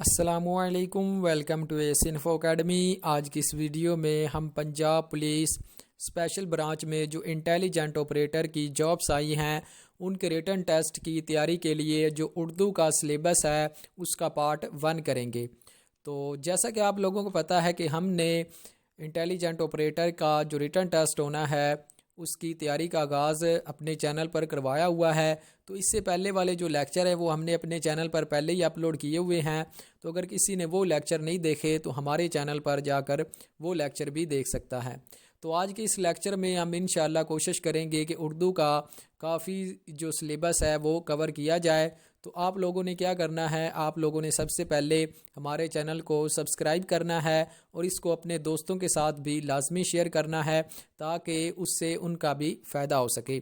السلام علیکم، welcome to S info academy. آج کی اس ویڈیو میں ہم پنجاب پولیس اسپیشل برانچ میں جو انٹیلیجنٹ آپریٹر کی جابس آئی ہیں ان کے ریٹن ٹیسٹ کی تیاری کے لیے جو اردو کا سلیبس ہے اس کا پارٹ 1 کریں گے۔ تو جیسا کہ آپ لوگوں کو پتہ ہے کہ ہم نے انٹیلیجنٹ آپریٹر کا جو ریٹن ٹیسٹ ہونا ہے اس کی تیاری کا آغاز اپنے چینل پر کروایا ہوا ہے۔ تو اس سے پہلے والے جو لیکچر ہیں وہ ہم نے اپنے چینل پر پہلے ہی اپلوڈ کیے ہوئے ہیں، تو اگر کسی نے وہ لیکچر نہیں دیکھے تو ہمارے چینل پر جا کر وہ لیکچر بھی دیکھ سکتا ہے۔ تو آج کے اس لیکچر میں ہم انشاءاللہ کوشش کریں گے کہ اردو کا کافی جو سلیبس ہے وہ کور کیا جائے۔ تو آپ لوگوں نے کیا کرنا ہے، آپ لوگوں نے سب سے پہلے ہمارے چینل کو سبسکرائب کرنا ہے اور اس کو اپنے دوستوں کے ساتھ بھی لازمی شیئر کرنا ہے تاکہ اس سے ان کا بھی فائدہ ہو سکے۔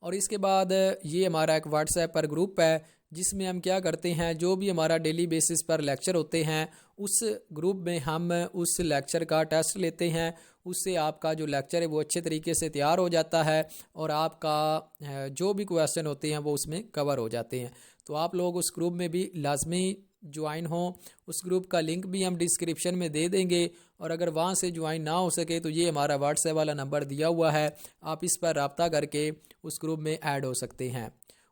اور اس کے بعد یہ ہمارا ایک واٹس ایپ پر گروپ ہے جس میں ہم کیا کرتے ہیں، جو بھی ہمارا ڈیلی بیسس پر لیکچر ہوتے ہیں اس گروپ میں ہم اس لیکچر کا ٹیسٹ لیتے ہیں۔ اس سے آپ کا جو لیکچر ہے وہ اچھے طریقے سے تیار ہو جاتا ہے اور آپ کا جو بھی کویسچن ہوتے ہیں وہ اس میں کور ہو جاتے ہیں۔ تو آپ لوگ اس گروپ میں بھی لازمی جوائن ہوں۔ اس گروپ کا لنک بھی ہم ڈسکرپشن میں دے دیں گے، اور اگر وہاں سے جوائن نہ ہو سکے تو یہ ہمارا واٹس ایپ والا نمبر دیا ہوا ہے، آپ اس پر رابطہ کر کے اس گروپ میں ایڈ ہو سکتے ہیں۔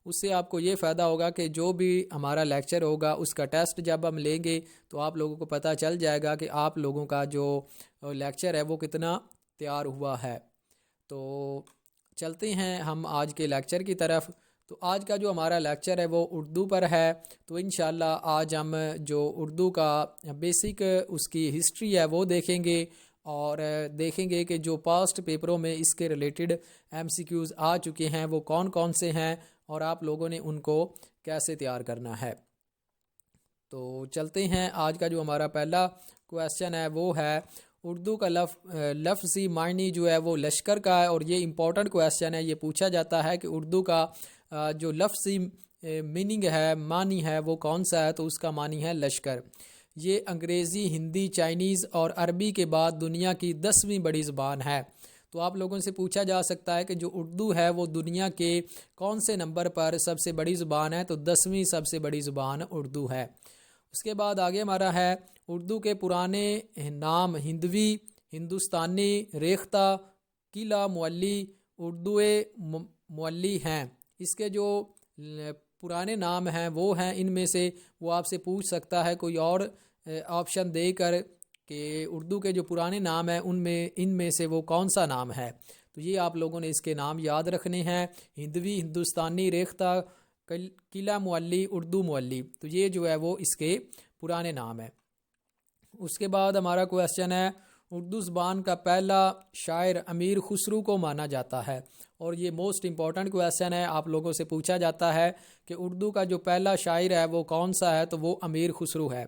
اس سے آپ کو یہ فائدہ ہوگا کہ جو بھی ہمارا لیکچر ہوگا اس کا ٹیسٹ جب ہم لیں گے تو آپ لوگوں کو پتہ چل جائے گا کہ آپ لوگوں کا جو لیکچر ہے وہ کتنا تیار ہوا ہے۔ تو چلتے ہیں ہم آج کے لیکچر کی طرف۔ تو آج کا جو ہمارا لیکچر ہے وہ اردو پر ہے۔ تو انشاءاللہ آج ہم جو اردو کا بیسک اس کی ہسٹری ہے وہ دیکھیں گے، اور دیکھیں گے کہ جو پاسٹ پیپروں میں اس کے ریلیٹڈ MCQs آ چکے ہیں وہ کون کون سے ہیں اور آپ لوگوں نے ان کو کیسے تیار کرنا ہے۔ تو چلتے ہیں، آج کا جو ہمارا پہلا کویسچن ہے وہ ہے اردو کا لفظی معنی جو ہے وہ لشکر کا ہے، اور یہ امپورٹنٹ کویسچن ہے۔ یہ پوچھا جاتا ہے کہ اردو کا جو لفظی میننگ ہے، معنی ہے وہ کون سا ہے، تو اس کا معنی ہے لشکر۔ یہ انگریزی، ہندی، چائنیز اور عربی کے بعد دنیا کی 10ویں بڑی زبان ہے۔ تو آپ لوگوں سے پوچھا جا سکتا ہے کہ جو اردو ہے وہ دنیا کے کون سے نمبر پر سب سے بڑی زبان ہے، تو 10ویں سب سے بڑی زبان اردو ہے۔ اس کے بعد آگے ہمارا ہے اردو کے پرانے نام ہندوی، ہندوستانی، ریختہ، قلعہ مولی، اردو مولی ہیں۔ اس کے جو پرانے نام ہیں وہ ہیں، ان میں سے وہ آپ سے پوچھ سکتا ہے کوئی اور آپشن دے کر کہ اردو کے جو پرانے نام ہیں ان میں سے وہ کون سا نام ہے۔ تو یہ آپ لوگوں نے اس کے نام یاد رکھنے ہیں، ہندوی، ہندوستانی، ریختہ، قلعہ مولی، اردو مولی۔ تو یہ جو ہے وہ اس کے پرانے نام ہے۔ اس کے بعد ہمارا کویسچن ہے اردو زبان کا پہلا شاعر امیر خسرو کو مانا جاتا ہے، اور یہ موسٹ امپورٹنٹ کویسچن ہے۔ آپ لوگوں سے پوچھا جاتا ہے کہ اردو کا جو پہلا شاعر ہے وہ کون سا ہے، تو وہ امیر خسرو ہے۔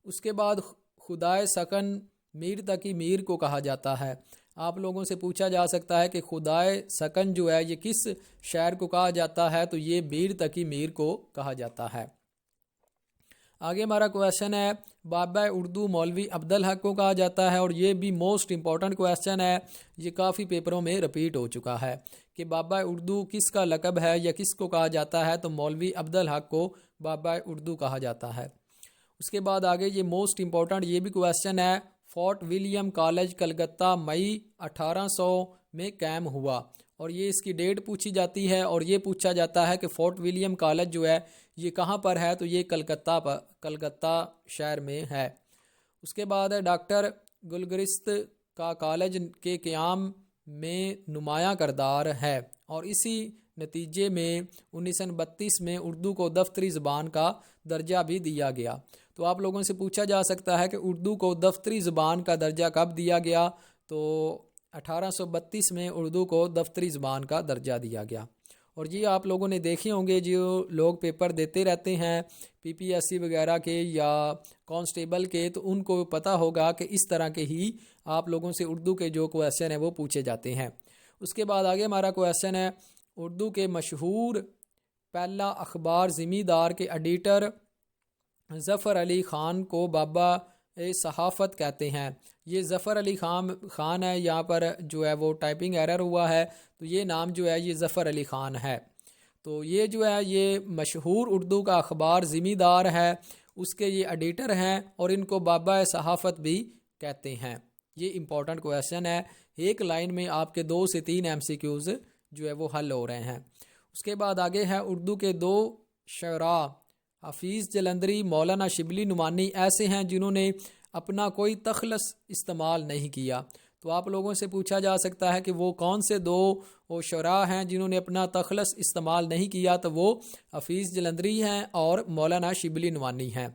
اس کے بعد خدائے سکن میر تقی میر کو کہا جاتا ہے۔ آپ لوگوں سے پوچھا جا سکتا ہے کہ خدائے سکن جو ہے یہ کس شاعر کو کہا جاتا ہے، تو یہ میر تقی میر کو کہا جاتا ہے۔ آگے ہمارا کویسچن ہے بابا اردو مولوی عبدالحق کو کہا جاتا ہے، اور یہ بھی موسٹ امپورٹنٹ کویسچن ہے۔ یہ کافی پیپروں میں رپیٹ ہو چکا ہے کہ بابا اردو کس کا لقب ہے یا کس کو کہا جاتا ہے، تو مولوی عبدالحق کو بابا اردو کہا جاتا ہے۔ اس کے بعد آگے یہ موسٹ امپورٹنٹ یہ بھی کویسچن ہے فورٹ ولیم کالج کلکتہ مئی 1800 میں قائم ہوا، اور یہ اس کی ڈیٹ پوچھی جاتی ہے، اور یہ پوچھا جاتا ہے کہ فورٹ ولیم کالج جو ہے یہ کہاں پر ہے، تو یہ کلکتہ شہر میں ہے۔ اس کے بعد ہے ڈاکٹر گلگرست کا کالج کے قیام میں نمایاں کردار ہے، اور اسی نتیجے میں 1932 میں اردو کو دفتری زبان کا درجہ بھی دیا گیا۔ تو آپ لوگوں سے پوچھا جا سکتا ہے کہ اردو کو دفتری زبان کا درجہ کب دیا گیا، تو 1832 میں اردو کو دفتری زبان کا درجہ دیا گیا۔ اور یہ آپ لوگوں نے دیکھے ہوں گے، جو لوگ پیپر دیتے رہتے ہیں PPSC وغیرہ کے یا کانسٹیبل کے، تو ان کو پتہ ہوگا کہ اس طرح کے ہی آپ لوگوں سے اردو کے جو کویسچن ہیں وہ پوچھے جاتے ہیں۔ اس کے بعد آگے ہمارا کویسچن ہے اردو کے مشہور پہلا اخبار زمیندار کے ایڈیٹر ظفر علی خان کو بابا صحافت کہتے ہیں۔ یہ ظفر علی خان ہے، یہاں پر جو ہے وہ ٹائپنگ ایرر ہوا ہے، تو یہ نام جو ہے یہ ظفر علی خان ہے۔ تو یہ جو ہے یہ مشہور اردو کا اخبار ذمہ دار ہے، اس کے یہ ایڈیٹر ہیں اور ان کو بابا صحافت بھی کہتے ہیں۔ یہ امپورٹنٹ کویسچن ہے، ایک لائن میں آپ کے 2 سے 3 MCQs جو ہے وہ حل ہو رہے ہیں۔ اس کے بعد آگے ہے اردو کے 2 شعراء حفیظ جلندری، مولانا شبلی نعمانی ایسے ہیں جنہوں نے اپنا کوئی تخلص استعمال نہیں کیا۔ تو آپ لوگوں سے پوچھا جا سکتا ہے کہ وہ کون سے 2 شعراء ہیں جنہوں نے اپنا تخلص استعمال نہیں کیا، تو وہ حفیظ جلندری ہیں اور مولانا شبلی نعمانی ہیں۔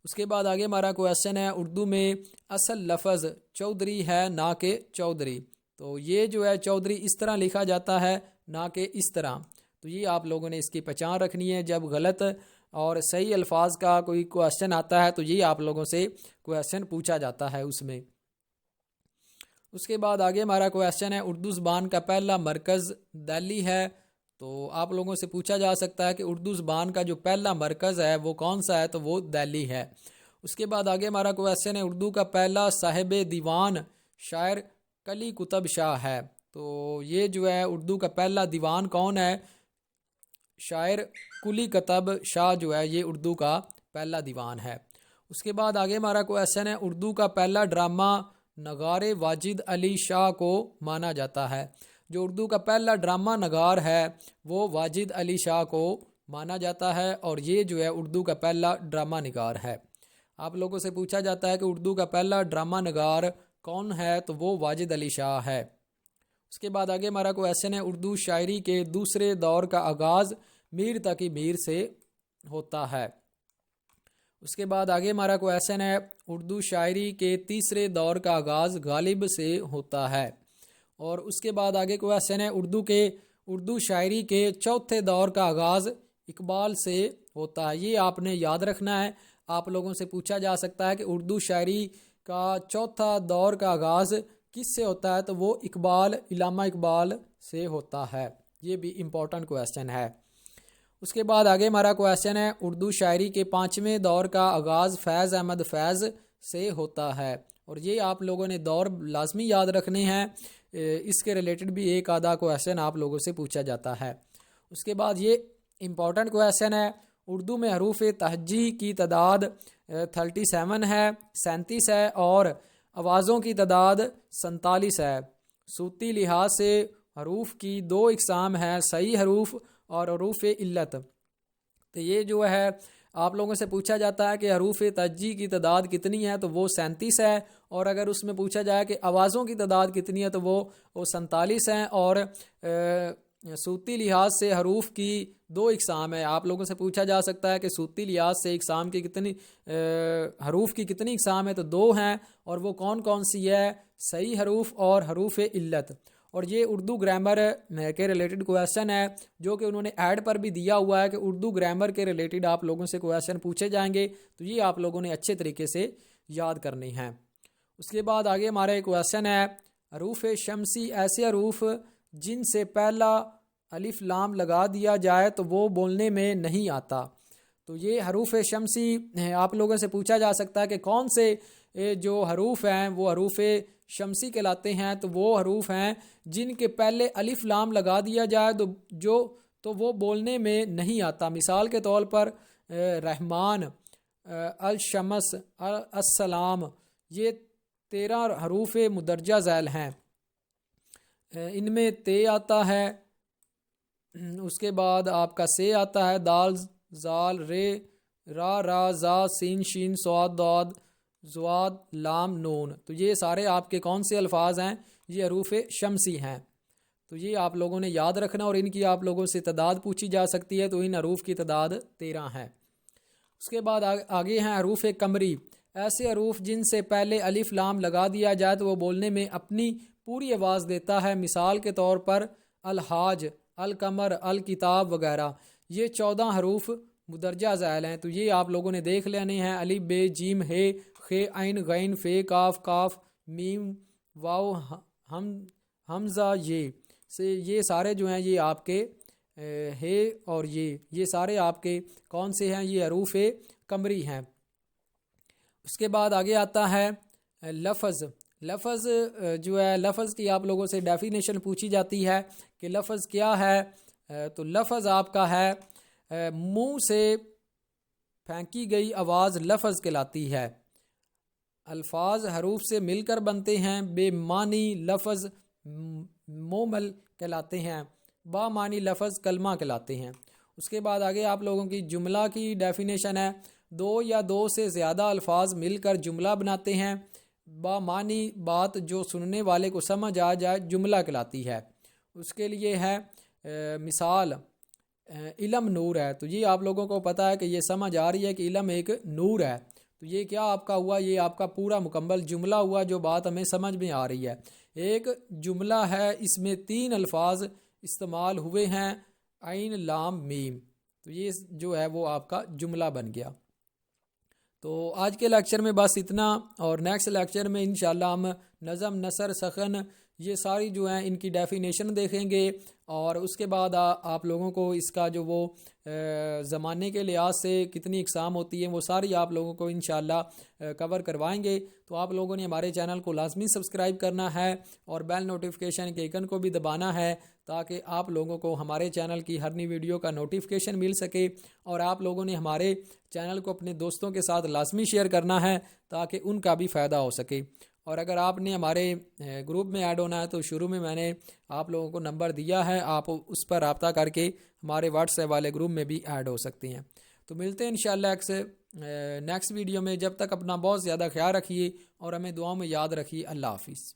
اس کے بعد آگے ہمارا کویسچن ہے اردو میں اصل لفظ چودھری ہے نہ کہ چودھری، تو یہ جو ہے چودھری اس طرح لکھا جاتا ہے نہ کہ اس طرح، تو یہ آپ لوگوں نے اس کی پہچان رکھنی ہے۔ جب غلط اور صحیح الفاظ کا کوئی کویسچن آتا ہے تو یہ آپ لوگوں سے کویسچن پوچھا جاتا ہے اس میں۔ اس کے بعد آگے ہمارا کویسچن ہے اردو زبان کا پہلا مرکز دہلی ہے، تو آپ لوگوں سے پوچھا جا سکتا ہے کہ اردو زبان کا جو پہلا مرکز ہے وہ کون سا ہے، تو وہ دہلی ہے۔ اس کے بعد آگے ہمارا کویسچن ہے اردو کا پہلا صاحب دیوان شاعر کلی قطب شاہ ہے، تو یہ جو ہے اردو کا پہلا دیوان کون ہے؟ شاعر کلی قطب شاہ جو ہے یہ اردو کا پہلا دیوان ہے۔ اس کے بعد آگے ہمارا کویسچن ہے اردو کا پہلا ڈرامہ نگار واجد علی شاہ کو مانا جاتا ہے۔ جو اردو کا پہلا ڈرامہ نگار ہے وہ واجد علی شاہ کو مانا جاتا ہے اور یہ جو ہے اردو کا پہلا ڈرامہ نگار ہے۔ آپ لوگوں سے پوچھا جاتا ہے کہ اردو کا پہلا ڈرامہ نگار کون ہے، تو وہ واجد علی شاہ ہے۔ اس کے بعد آگے ہمارا کویسچن ہے اردو شاعری کے دوسرے دور کا آغاز میر تقی میر سے ہوتا ہے۔ اس کے بعد آگے ہمارا کویسچن ہے اردو شاعری کے تیسرے دور کا آغاز غالب سے ہوتا ہے، اور اس کے بعد آگے کویسچن ہے اردو شاعری کے چوتھے دور کا آغاز اقبال سے ہوتا ہے۔ یہ آپ نے یاد رکھنا ہے، آپ لوگوں سے پوچھا جا سکتا ہے کہ اردو شاعری کا چوتھا دور کا آغاز کس سے ہوتا ہے، تو وہ علامہ اقبال سے ہوتا ہے۔ یہ بھی امپورٹنٹ کویسچن ہے۔ اس کے بعد آگے ہمارا کویسچن ہے اردو شاعری کے 5ویں دور کا آغاز فیض احمد فیض سے ہوتا ہے، اور یہ آپ لوگوں نے دور لازمی یاد رکھنے ہیں، اس کے ریلیٹڈ بھی ایک آدھا کویسچن آپ لوگوں سے پوچھا جاتا ہے۔ اس کے بعد یہ امپورٹنٹ کویسچن ہے اردو میں حروف تہجی کی تعداد 37 ہے اور آوازوں کی تعداد 47 ہے۔ صوتی لحاظ سے حروف کی 2 اقسام ہیں، صحیح حروف اور حروف علت۔ تو یہ جو ہے آپ لوگوں سے پوچھا جاتا ہے کہ حروف تہجی کی تعداد کتنی ہے، تو وہ 37 ہے، اور اگر اس میں پوچھا جائے کہ آوازوں کی تعداد کتنی ہے تو وہ 47 ہیں، اور صوتی لحاظ سے حروف کی 2 اقسام ہے۔ آپ لوگوں سے پوچھا جا سکتا ہے کہ صوتی لحاظ سے اقسام کی کتنی حروف کی کتنی اقسام ہے، تو 2 ہیں، اور وہ کون کون سی ہے؟ صحیح حروف اور حروف علت۔ اور یہ اردو گرامر کے ریلیٹڈ کویسچن ہے جو کہ انہوں نے ایڈ پر بھی دیا ہوا ہے کہ اردو گرامر کے ریلیٹڈ آپ لوگوں سے کویسچن پوچھے جائیں گے، تو یہ آپ لوگوں نے اچھے طریقے سے یاد کرنی ہیں۔ اس کے بعد آگے ہمارا ایک کویسچن ہے حروف شمسی ایسے حروف جن سے پہلا الف لام لگا دیا جائے تو وہ بولنے میں نہیں آتا۔ تو یہ حروف شمسی آپ لوگوں سے پوچھا جا سکتا ہے کہ کون سے جو حروف ہیں وہ حروف شمسی کہلاتے ہیں، تو وہ حروف ہیں جن کے پہلے الف لام لگا دیا جائے تو وہ بولنے میں نہیں آتا۔ مثال کے طور پر رحمان، الشمس، السلام، یہ 13 حروف مدرجہ ذیل ہیں۔ ان میں تے آتا ہے، اس کے بعد آپ کا سے آتا ہے، دال، زال، رے، را، زا، سین، شین، صاد، داد، زواد، لام، نون۔ تو یہ سارے آپ کے کون سے الفاظ ہیں؟ یہ حروف شمسی ہیں۔ تو یہ آپ لوگوں نے یاد رکھنا، اور ان کی آپ لوگوں سے تعداد پوچھی جا سکتی ہے، تو ان حروف کی تعداد 13 ہے۔ اس کے بعد آگے ہیں حروف قمری، ایسے حروف جن سے پہلے الف لام لگا دیا جائے تو وہ بولنے میں اپنی پوری آواز دیتا ہے۔ مثال کے طور پر الحاج، القمر، الکتاب وغیرہ۔ یہ 14 حروف مدرجہ ذیل ہیں، تو یہ آپ لوگوں نے دیکھ لینے ہیں، الف، بے، جیم، ہے، خ، عین، غین، فے، کاف، کاف، میم، واو، حمزہ، یہ سارے جو ہیں یہ آپ کے ہے، اور یہ سارے آپ کے کون سے ہیں؟ یہ حروف قمری ہیں۔ اس کے بعد آگے آتا ہے لفظ جو ہے، لفظ کی آپ لوگوں سے ڈیفینیشن پوچھی جاتی ہے کہ لفظ کیا ہے۔ تو لفظ آپ کا ہے منہ سے پھینکی گئی آواز لفظ کہلاتی ہے. الفاظ حروف سے مل کر بنتے ہیں. بے معنی لفظ مومل کہلاتے ہیں. با معنی لفظ کلمہ کہلاتے ہیں. اس کے بعد آگے آپ لوگوں کی جملہ کی ڈیفینیشن ہے. دو یا دو سے زیادہ الفاظ مل کر جملہ بناتے ہیں. با معنی بات جو سننے والے کو سمجھ آ جائے جملہ کہلاتی ہے. اس کے لیے ہے مثال علم نور ہے. تو یہ آپ لوگوں کو پتہ ہے کہ یہ سمجھ آ رہی ہے کہ علم ایک نور ہے. تو یہ کیا آپ کا ہوا؟ یہ آپ کا پورا مکمل جملہ ہوا جو بات ہمیں سمجھ میں آ رہی ہے. ایک جملہ ہے، اس میں 3 الفاظ استعمال ہوئے ہیں، عین لام میم. تو یہ جو ہے وہ آپ کا جملہ بن گیا. تو آج کے لیکچر میں بس اتنا، اور نیکسٹ لیکچر میں انشاءاللہ ہم نظم، نثر، سخن یہ ساری جو ہیں ان کی ڈیفینیشن دیکھیں گے. اور اس کے بعد آپ لوگوں کو اس کا جو وہ زمانے کے لحاظ سے کتنی اقسام ہوتی ہیں وہ ساری آپ لوگوں کو انشاءاللہ کور کروائیں گے. تو آپ لوگوں نے ہمارے چینل کو لازمی سبسکرائب کرنا ہے اور بیل نوٹیفیکیشن کے آئیکن کو بھی دبانا ہے تاکہ آپ لوگوں کو ہمارے چینل کی ہر نئی ویڈیو کا نوٹیفیکیشن مل سکے. اور آپ لوگوں نے ہمارے چینل کو اپنے دوستوں کے ساتھ لازمی شیئر کرنا ہے تاکہ ان کا بھی فائدہ ہو سکے. اور اگر آپ نے ہمارے گروپ میں ایڈ ہونا ہے تو شروع میں نے آپ لوگوں کو نمبر دیا ہے، آپ اس پر رابطہ کر کے ہمارے واٹس ایپ والے گروپ میں بھی ایڈ ہو سکتے ہیں. تو ملتے ہیں انشاءاللہ نیکسٹ ویڈیو میں. جب تک اپنا بہت زیادہ خیال رکھیے اور ہمیں دعاؤں میں یاد رکھیے. اللہ حافظ.